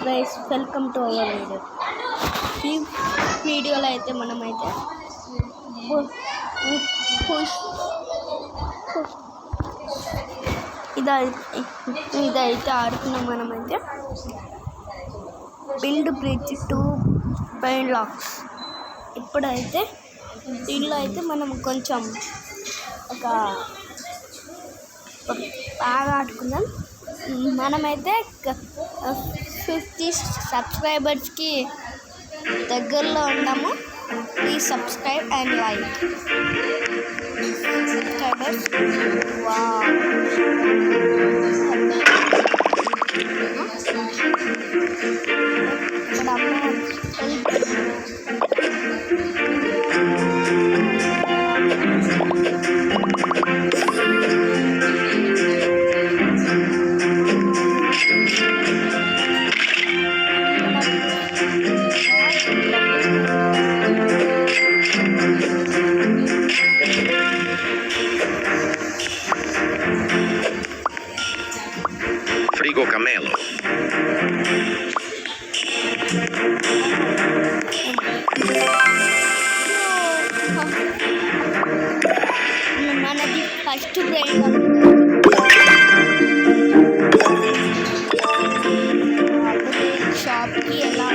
Guys welcome to our video. ఈ వీడియోలో అయితే మనమైతే ఇదైతే ఆడుతున్నాం. మనమైతే బిల్డ్ బ్రిడ్జ్ 2 పెయిన్ లాక్స్. ఇప్పుడైతే దీనిలో అయితే మనం కొంచెం బాగా ఆడుకుందాం. మనమైతే 50 సబ్స్క్రైబర్స్కి దగ్గరలో ఉన్నాము. Please subscribe and like. Subscribers ఇక్కడ Frigo Camelo. మనది ఫస్ట్ బ్రెయిన్ షాప్కి ఎలా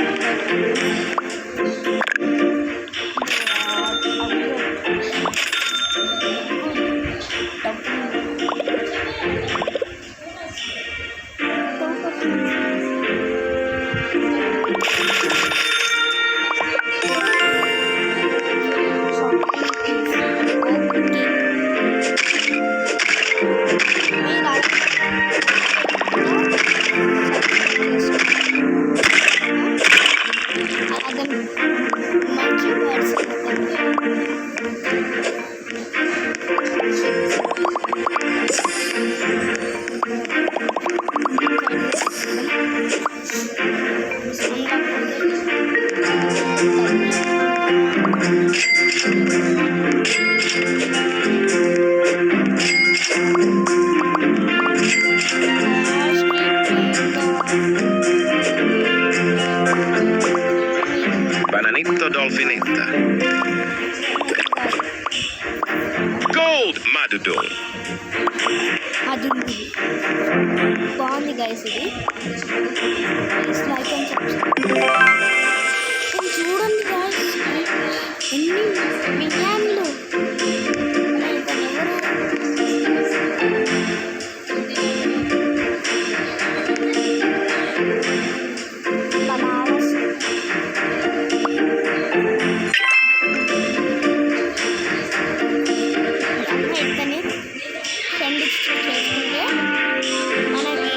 Bananito Dolfinetta. Gold Madudol. అది బాగుంది గైస్. ఇది ప్లీజ్ లైక్ అండ్ సబ్స్క్రైబ్. చూడండి గైస్ ఎన్ని బిర్యానీలు. చేసుకుంటే మనకి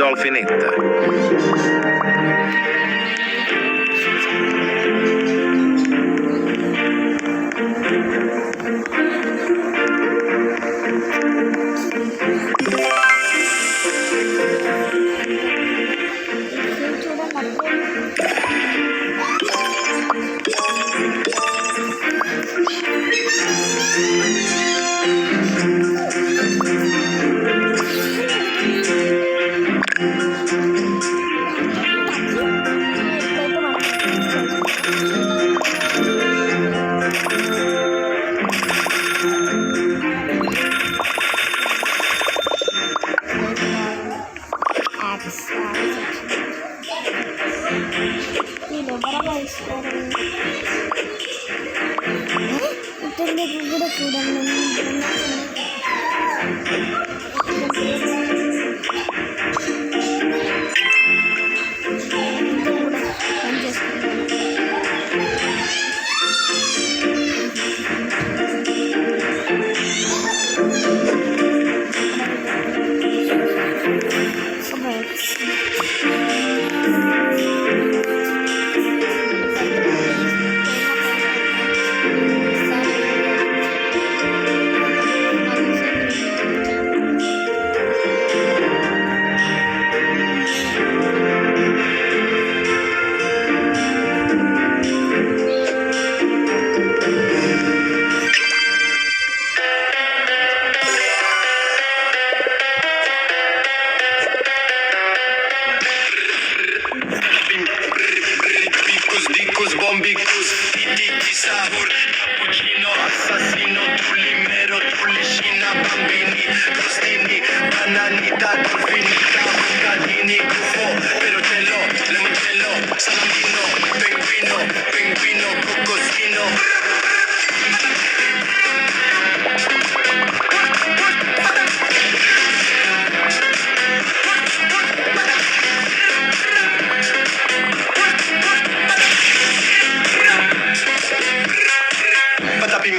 Dolfinetta. కూడా చూడండి Bombicus, titi sahur, cappuccino, assassino, tullimero, tullicina, bambini, crostini, bananita, dolfinita, bocadini, gufo, perocello, limoncello, salamino, penguino, penguino, cocosino. Patapim,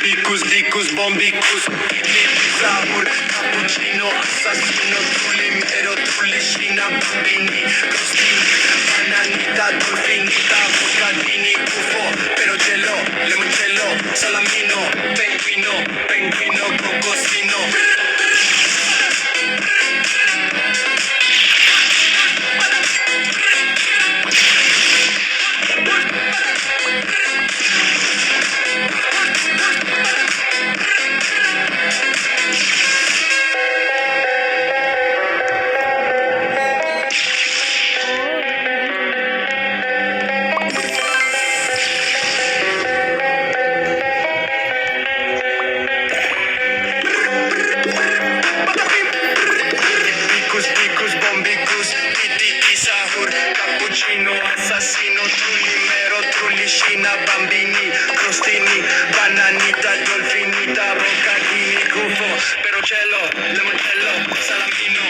picus, dicus, bombicus, titi sahur, cappuccino, assassino, tullimero, tullicina, bambini, crostini, bananita, dolfinita, bocadini, gufo, perocello, limoncello, salamino, penguino, penguino, cocosino. Cappuccino, assassino, tullimero, tullicina, bambini, crostini, bananita, dolfinita, bocadini, gufo, perocello, limoncello, salamino.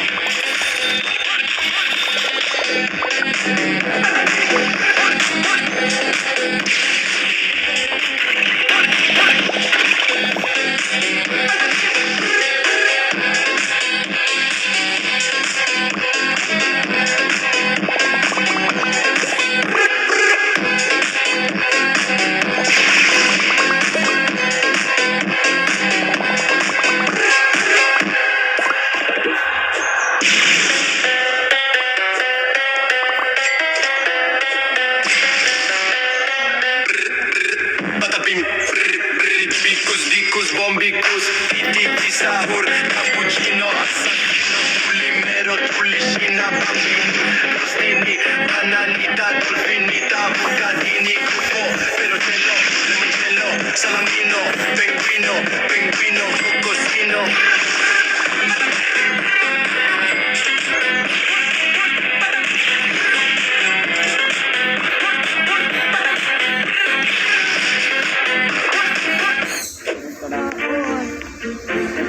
Picus, dicus, bombicus, titi sahur, cappuccino, assassino, tullimero, tullicina, bambini, crostini, bananita, dolfinita, bocadini, gufo, perocello, limoncello, salamino, penguino, penguino, cocosino.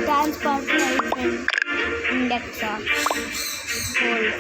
Dance party అయిపోయింది index gold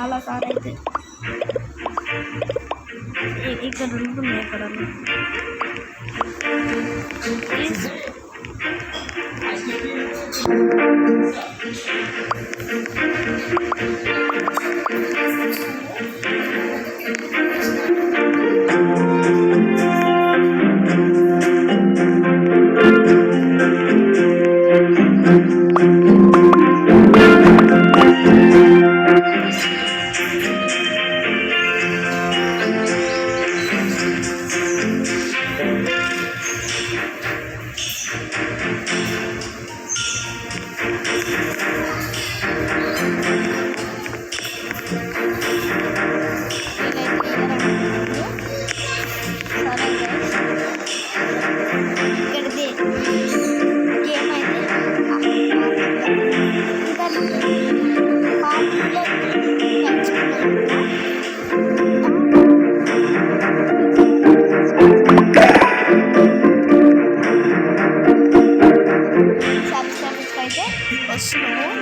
చాలా సార్లు అయితే ఇక్కడ ఉంటున్నాయి ఇక్కడ please ఇక్కడిది game అయితే subscribe అయితే వస్తున్నాము.